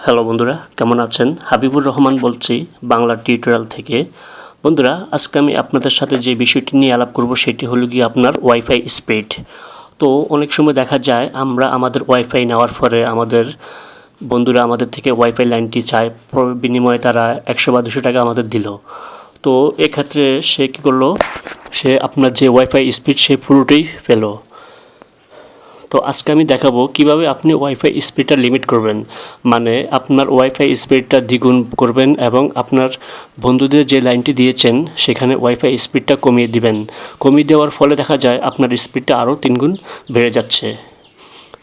Hello বন্ধুরা, কেমন আছেন? হাবিবুর রহমান বলছি বাংলা টিউটোরিয়াল থেকে। বন্ধুরা, আজকে আমি আপনাদের সাথে যে বিষয়টি নিয়ে আলাপ করব সেটি হলো গিয়ে আপনার ওয়াইফাই স্পিড। তো অনেক সময় দেখা যায় আমরা আমাদের ওয়াইফাই নেওয়ার পরে আমাদের বন্ধুরা আমাদের থেকে ওয়াইফাই লাইনটি চায়, বিনিময়ে তারা 100 বা 200 টাকা আমাদের দিল। তো এক্ষেত্রে সে কী করলো, সে আপনার যে ওয়াইফাই স্পিড সে পুরোটাই পেল। তো আজকে আমি দেখাবো কিভাবে আপনি ওয়াইফাই স্পিডটা লিমিট করবেন, মানে আপনার ওয়াইফাই স্পিডটা দ্বিগুণ করবেন এবং আপনার বন্ধুদের যে লাইনটি দিয়েছেন সেখানে ওয়াইফাই স্পিডটা কমিয়ে দিবেন। কমিয়ে দেওয়ার ফলে দেখা যায় আপনার স্পিডটা আরও 3 গুণ বেড়ে যাচ্ছে।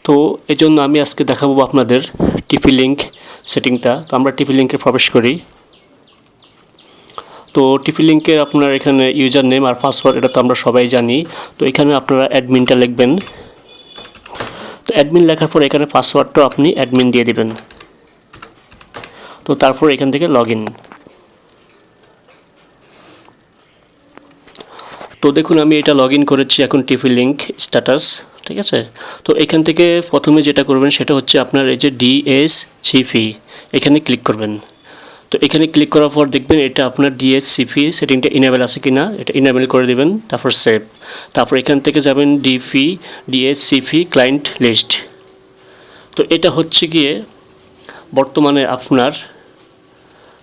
তো এজন্য আমি আজকে দেখাবো আপনাদের টিপি লিঙ্ক সেটিংটা। তো আমরা টিপি লিঙ্কে প্রবেশ করি। তো টিপি লিঙ্কে আপনার এখানে ইউজার নেম আর পাসওয়ার্ড এটা তো আমরা সবাই জানি। তো এখানে আপনারা অ্যাডমিনটা লিখবেন। তো অ্যাডমিন লেখার পর এখানে পাসওয়ার্ডটাও আপনি অ্যাডমিন দিয়ে দিবেন। তো তারপর এখান থেকে লগ ইন। তো দেখুন আমি এটা লগ ইন করেছি এখন টিপি লিঙ্ক স্ট্যাটাস, ঠিক আছে। তো এখান থেকে প্রথমে যেটা করবেন সেটা হচ্ছে আপনার এই যে ডিএসসিপি এখানে ক্লিক করবেন। তো এখানে ক্লিক করার পর দেখবেন এটা আপনার ডিএসসিপি সেটিংটা ইনেবল আছে কিনা, এটা ইনেবল করে দিবেন। তারপর সেভ। তারপর এখান থেকে যাবেন ডিএসসিপি ক্লায়েন্ট লিস্ট। তো এটা হচ্ছে গিয়ে বর্তমানে আপনার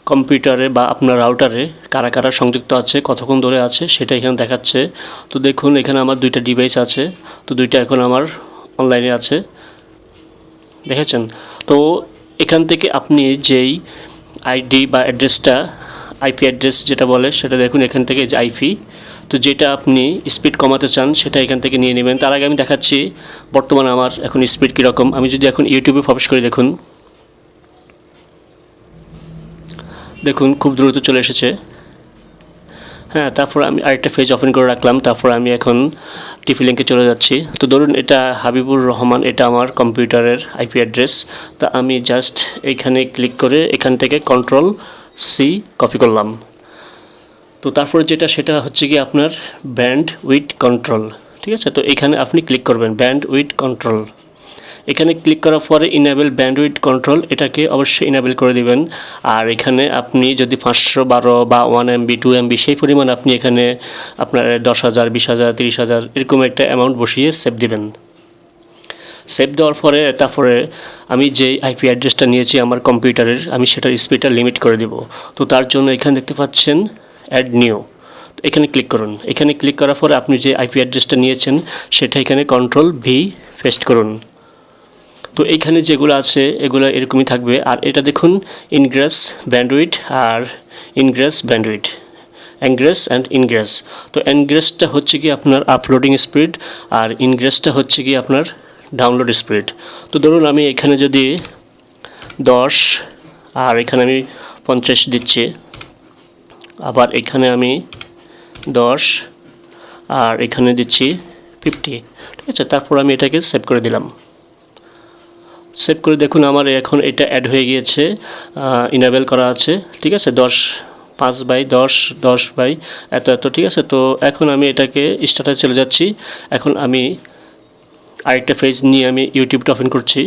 কম্পিউটারে বা আপনার রাউটারে কারা কারা সংযুক্ত আছে, কতক্ষণ ধরে আছে সেটা এখানে দেখাচ্ছে। তো দেখুন এখানে আমার 2টা ডিভাইস আছে, তো 2টা এখন আমার অনলাইনে আছে, দেখেছেন। তো এখান থেকে আপনি যেই আইডি বা অ্যাড্রেসটা, আইপি অ্যাড্রেস যেটা বলে সেটা দেখুন এখান থেকে যে আইপি, তো যেটা আপনি স্পিড কমাতে চান সেটা এখান থেকে নিয়ে নেবেন। তার আগে আমি দেখাচ্ছি বর্তমানে আমার এখন স্পিড কীরকম। আমি যদি এখন ইউটিউবে প্রবেশ করি, দেখুন দেখুন খুব দ্রুত চলে এসেছে। হ্যাঁ, তারপর আমি আরেকটা পেজ ওপেন করে রাখলাম। তারপর আমি এখন টিপি লিঙ্কে চলে যাচ্ছি। তো ধরুন এটা হাবিবুর রহমান, এটা আমার কম্পিউটারের আইপি অ্যাড্রেস। তা আমি জাস্ট এইখানে ক্লিক করে এখান থেকে Ctrl+C কপি করলাম। তো তারপরে যেটা সেটা হচ্ছে কি আপনার ব্যান্ড উইথ কন্ট্রোল, ঠিক আছে। তো এখানে আপনি ক্লিক করবেন ব্যান্ড উইথ কন্ট্রোল। এখানে ক্লিক করার পরে ইনেবল ব্যান্ডউইথ কন্ট্রোল এটাকে অবশ্যই ইনেবল করে দিবেন। আর এখানে আপনি যদি 512 বা 1 MB 2 MB সেই পরিমাণ আপনি এখানে আপনার 10,000 20,000 30,000 এরকম একটা অ্যামাউন্ট বসিয়ে সেভ দিবেন। সেভ দেওয়ার পরে তারপরে আমি যে আইপি অ্যাড্রেসটা নিয়েছি আমার কম্পিউটারের, আমি সেটার স্পিডটা লিমিট করে দেব। তো তার জন্য এখানে দেখতে পাচ্ছেন অ্যাড নিউ, এখানে ক্লিক করুন। এখানে ক্লিক করার পরে আপনি যে আইপি অ্যাড্রেসটা নিয়েছেন সেটা এখানে Ctrl+V পেস্ট করুন। তো এইখানে যেগুলো আছে এগুলো এরকমই থাকবে। আর এটা দেখুন ইনগ্রেস ব্যান্ডউইথ আর ingress bandwidth, egress and ingress. তো এনগ্রেসটা হচ্ছে কি আপনার আপলোডিং স্পিড আর ইনগ্রেসটা হচ্ছে কি আপনার ডাউনলোড স্পিড। তো ধরুন আমি এখানে যদি 10 আর এখানে আমি 50 দিচ্ছি, আবার এখানে আমি 10 আর এখানে দিচ্ছি 50, ঠিক আছে। তারপর আমি এটাকে সেভ করে দিলাম। সেভ করে দেখুন আমার এখন এটা অ্যাড হয়ে গিয়েছে, ইনেবল করা আছে, ঠিক আছে। 5/10 10 এত এত, ঠিক আছে। তো এখন আমি এটাকে স্টার্টে চলে যাচ্ছি। এখন আমি আরেকটা পেজ নিয়ে আমি ইউটিউবটা ওপেন করছি।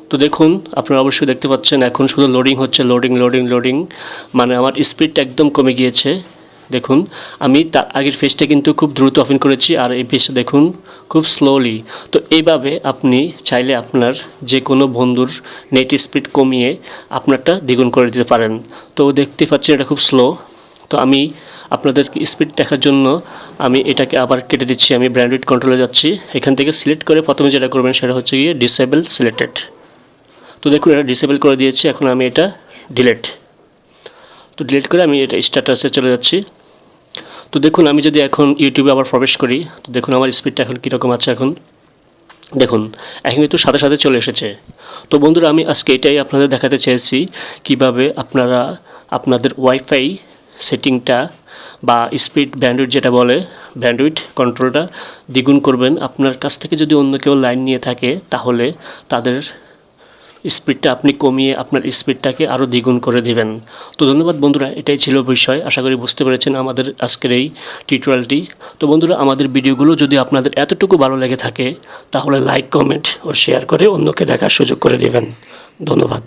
তো দেখুন আপনারা অবশ্যই দেখতে পাচ্ছেন এখন শুধু লোডিং হচ্ছে, লোডিং, মানে আমার স্পিডটা একদম কমে গিয়েছে। দেখুন আমি তার আগের পেজটা কিন্তু খুব দ্রুত ওপেন করেছি আর এই পেজটা দেখুন খুব স্লোলি। তো এইভাবে আপনি চাইলে আপনার যে কোনো বন্ধুর নেট স্পিড কমিয়ে আপনারটা দ্বিগুণ করে দিতে পারেন। তো দেখতে পাচ্ছেন এটা খুব স্লো। তো আমি আপনাদের স্পিড দেখার জন্য আমি এটাকে আবার কেটে দিচ্ছি। আমি ব্যান্ডউইথ কন্ট্রোলে যাচ্ছি, এখান থেকে সিলেক্ট করে প্রথমে যেটা করবেন সেটা হচ্ছে গিয়ে ডিসেবল সিলেক্টেড। তো দেখুন এটা ডিসেবল করে দিয়েছি। এখন আমি এটা ডিলিট করে আমি এটা স্ট্যাটাসে চলে যাচ্ছি। তো দেখুন আমি যদি এখন ইউটিউবে আবার প্রবেশ করি, তো দেখুন আমার স্পিডটা এখন কীরকম আছে। এখন দেখুন এখন কিন্তু সাথে সাথে চলে এসেছে। তো বন্ধুরা আমি আজকে এটাই আপনাদের দেখাতে চেয়েছি কিভাবে আপনারা আপনাদের ওয়াইফাই সেটিংটা বা স্পিড ব্যান্ডউইথ যেটা বলে ব্যান্ডউইথ কন্ট্রোলটা দ্বিগুণ করবেন। আপনার কাছ থেকে যদি অন্য কেউ লাইন নিয়ে থাকে তাহলে তাদের স্পিডটা আপনি কমিয়ে আপনার স্পিডটাকে আরও দ্বিগুণ করে দিবেন। তো ধন্যবাদ বন্ধুরা, এটাই ছিল বিষয়। আশা করি বুঝতে পেরেছেন আমাদের আজকের এই টিউটোরিয়ালটি। তো বন্ধুরা আমাদের ভিডিওগুলো যদি আপনাদের এতটুকু ভালো লেগে থাকে তাহলে লাইক কমেন্ট ও শেয়ার করে অন্যকে দেখার সুযোগ করে দেবেন। ধন্যবাদ।